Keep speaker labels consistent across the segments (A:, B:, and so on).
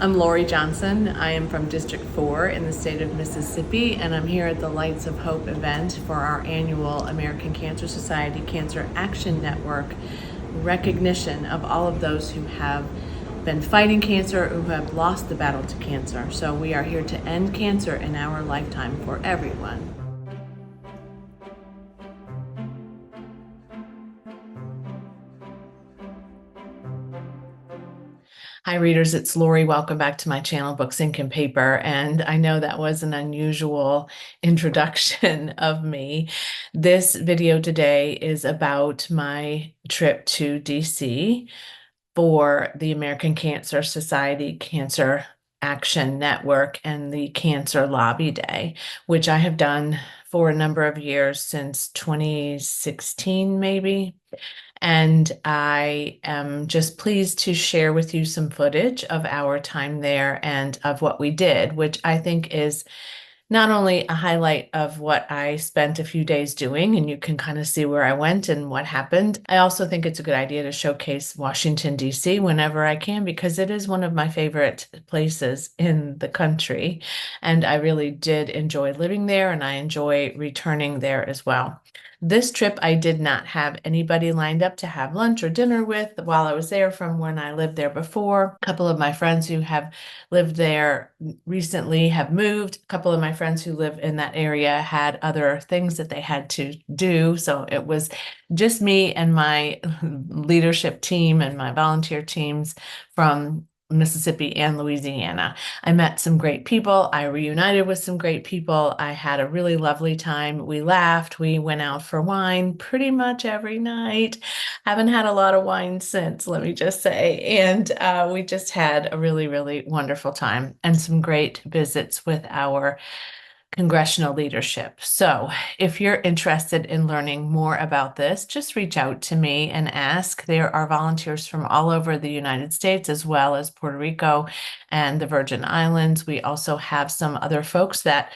A: I'm Lori Johnson. I am from District 4 in the state of Mississippi, and I'm here at the Lights of Hope event for our annual American Cancer Society Cancer Action Network recognition of all of those who have been fighting cancer, who have lost the battle to cancer. So we are here to end cancer in our lifetime for everyone. Hi readers, it's Lori. Welcome back to my channel, Books, Ink, and Paper. And I know that was an unusual introduction of me. This video today is about my trip to DC for the American Cancer Society Cancer Action Network and the Cancer Lobby Day, which I have done for a number of years, since 2016 maybe. And I am just pleased to share with you some footage of our time there and of what we did, which I think is not only a highlight of what I spent a few days doing, and you can kind of see where I went and what happened. I also think it's a good idea to showcase Washington, D.C. whenever I can, because it is one of my favorite places in the country. And I really did enjoy living there, and I enjoy returning there as well. This trip, I did not have anybody lined up to have lunch or dinner with while I was there from when I lived there before. A couple of my friends who have lived there recently have moved. A couple of my friends who live in that area had other things that they had to do. So it was just me and my leadership team and my volunteer teams from Mississippi and Louisiana. I met some great people. I reunited with some great people. I had a really lovely time. We laughed. We went out for wine pretty much every night. Haven't had a lot of wine since, let me just say. And we just had a really, really wonderful time and some great visits with our congressional leadership. So if you're interested in learning more about this, just reach out to me and ask. There are volunteers from all over the United States, as well as Puerto Rico and the Virgin Islands. We also have some other folks that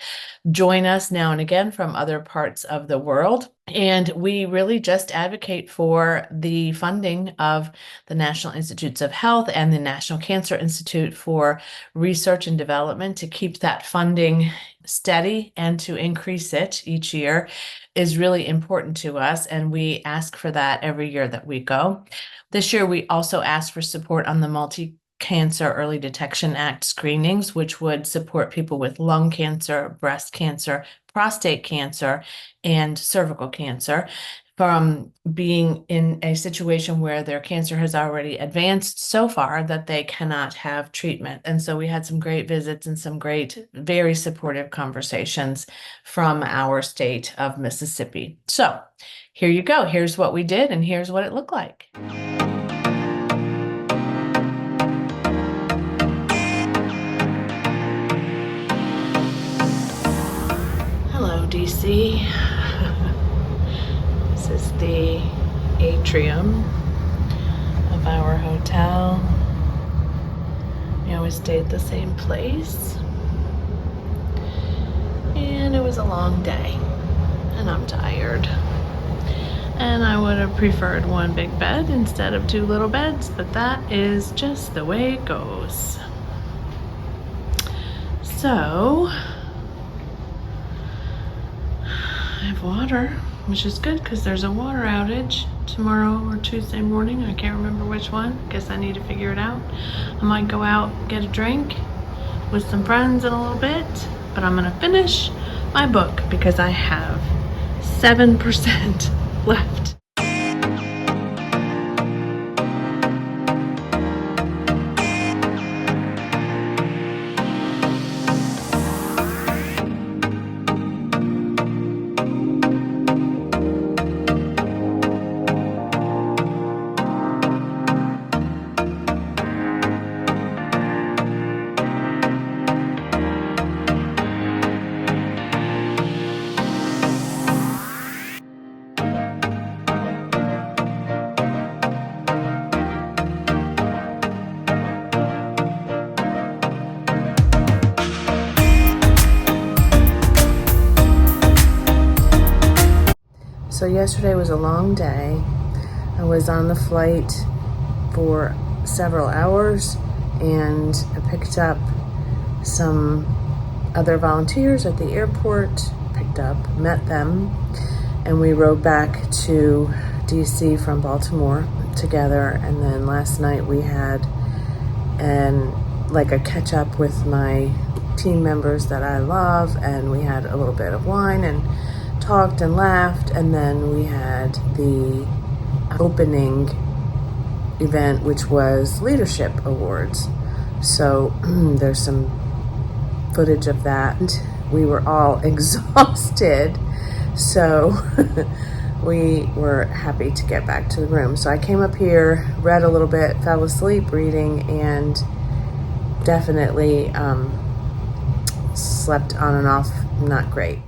A: join us now and again from other parts of the world. And we really just advocate for the funding of the National Institutes of Health and the National Cancer Institute for research and development. To keep that funding steady and to increase it each year is really important to us, and we ask for that every year that we go. This year, we also asked for support on the Multi-Cancer Early Detection Act screenings, which would support people with lung cancer, breast cancer, prostate cancer, and cervical cancer from being in a situation where their cancer has already advanced so far that they cannot have treatment. And so we had some great visits and some great, very supportive conversations from our state of Mississippi. So here you go. Here's what we did, and here's what it looked like. Hello, DC. This is the atrium of our hotel. We always stay at the same place. And it was a long day, and I'm tired. And I would have preferred one big bed instead of two little beds, but that is just the way it goes. So, I have water, which is good because there's a water outage tomorrow or Tuesday morning. I can't remember which one. Guess I need to figure it out. I might go out, get a drink with some friends in a little bit, but I'm gonna finish my book because I have 7% left. So yesterday was a long day. I was on the flight for several hours, and I picked up some other volunteers at the airport, met them, and we rode back to DC from Baltimore together. And then last night we had a catch up with my team members that I love, and we had a little bit of wine and talked and laughed, and then we had the opening event, which was Leadership Awards. So there's some footage of that. We were all exhausted, so we were happy to get back to the room. So I came up here, read a little bit, fell asleep reading, and definitely slept on and off, not great.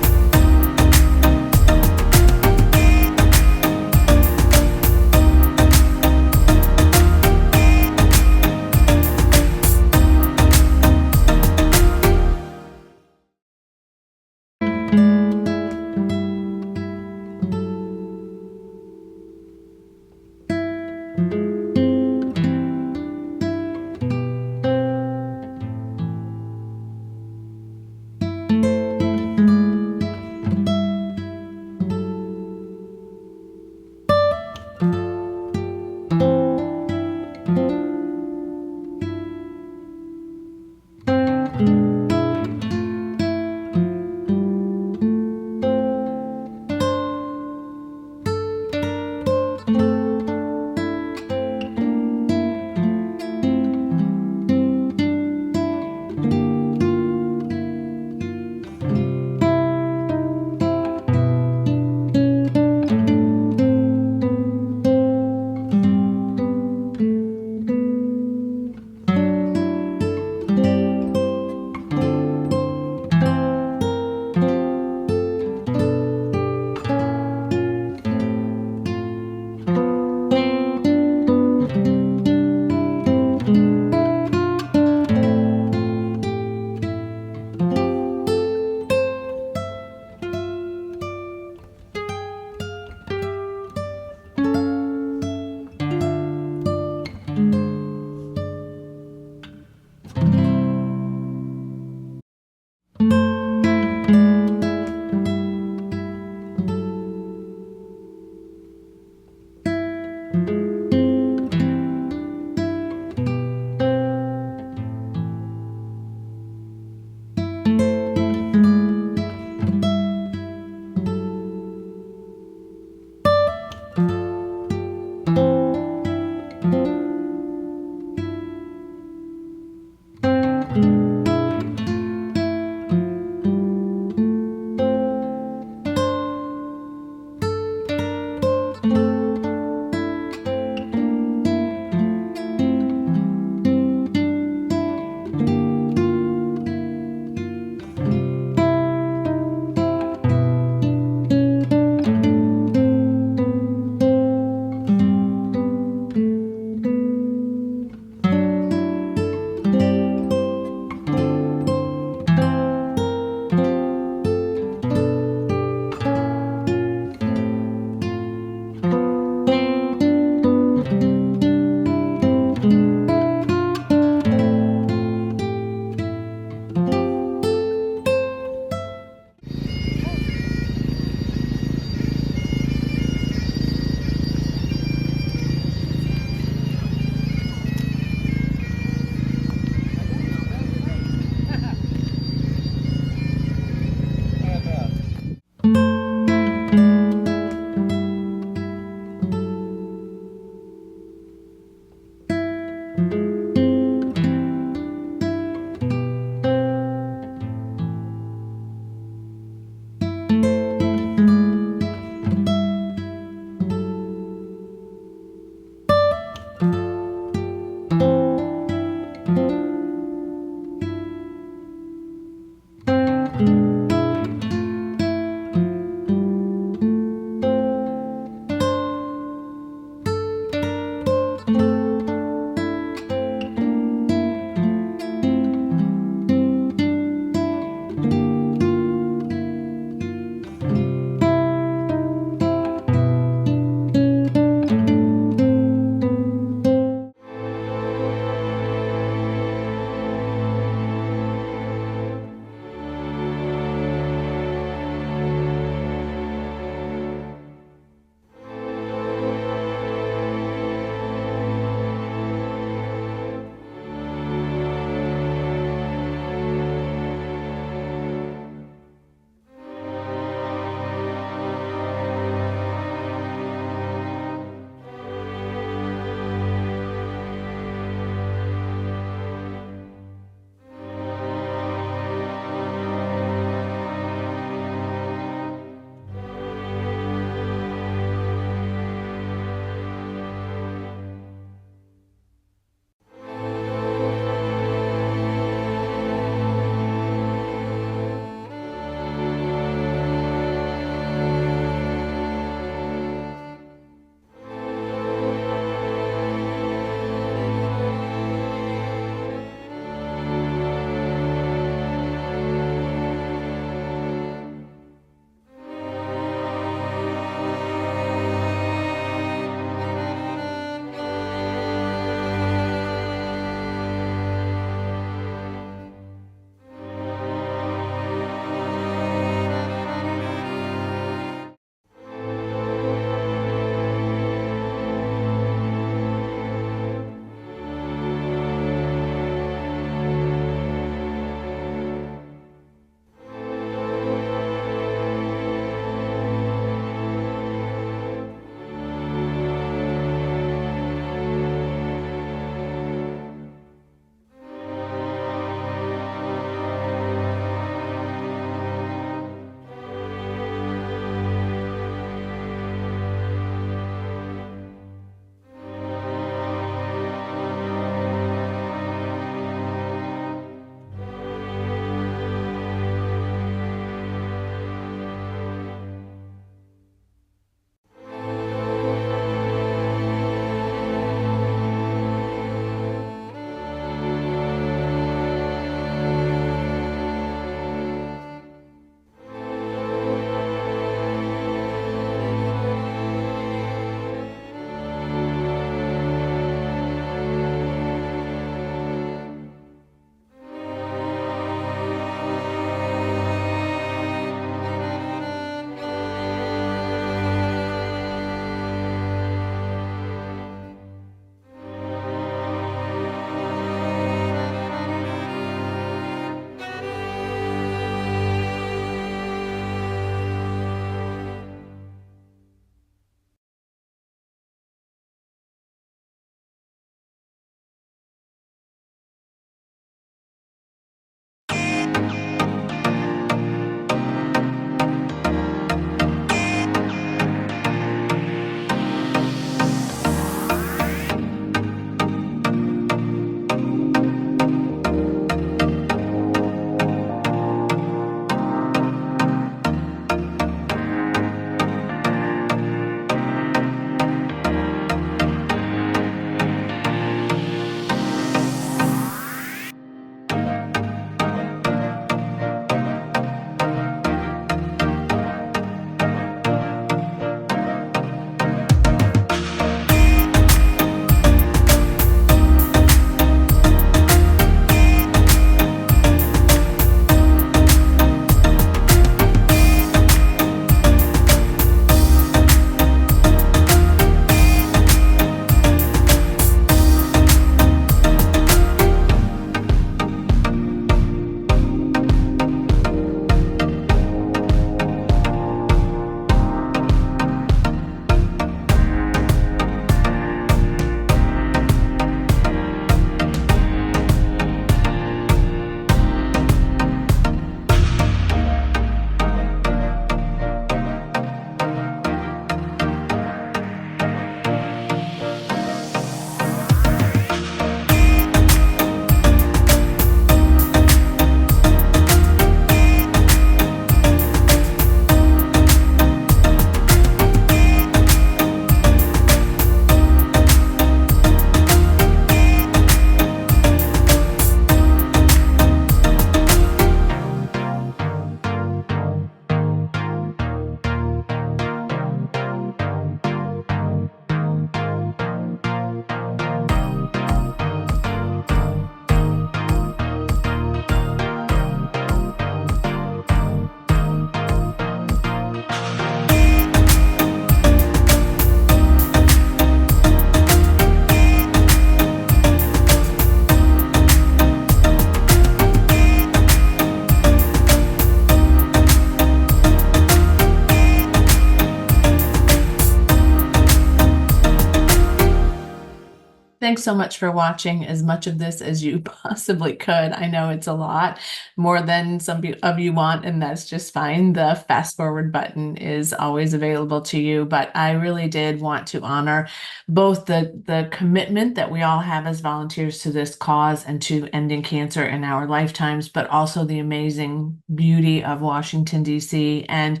A: thanks so much for watching as much of this as you possibly could. I know it's a lot, more than of you want, and that's just fine. The fast forward button is always available to you, but I really did want to honor both the commitment that we all have as volunteers to this cause and to ending cancer in our lifetimes, but also the amazing beauty of Washington, D.C. And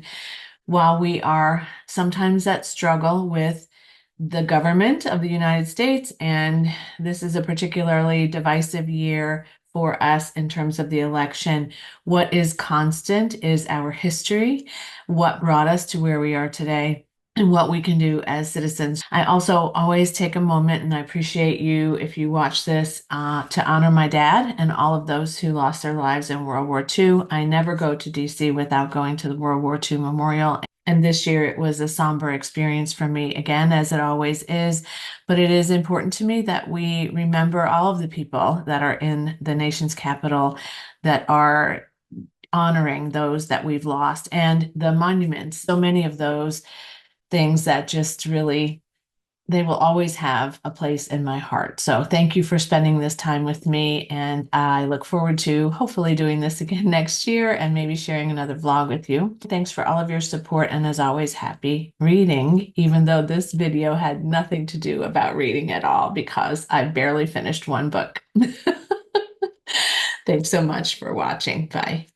A: while we are sometimes at struggle with the government of the United States, and this is a particularly divisive year for us in terms of the election, what is constant is our history, what brought us to where we are today, and what we can do as citizens. I also always take a moment, and I appreciate you if you watch this, to honor my dad and all of those who lost their lives in World War II. I never go to DC without going to the World War II Memorial. And this year it was a somber experience for me, again, as it always is. But it is important to me that we remember all of the people that are in the nation's capital that are honoring those that we've lost and the monuments, so many of those things that just really, they will always have a place in my heart. So thank you for spending this time with me. And I look forward to hopefully doing this again next year and maybe sharing another vlog with you. Thanks for all of your support. And as always, happy reading, even though this video had nothing to do about reading at all because I barely finished one book. Thanks so much for watching. Bye.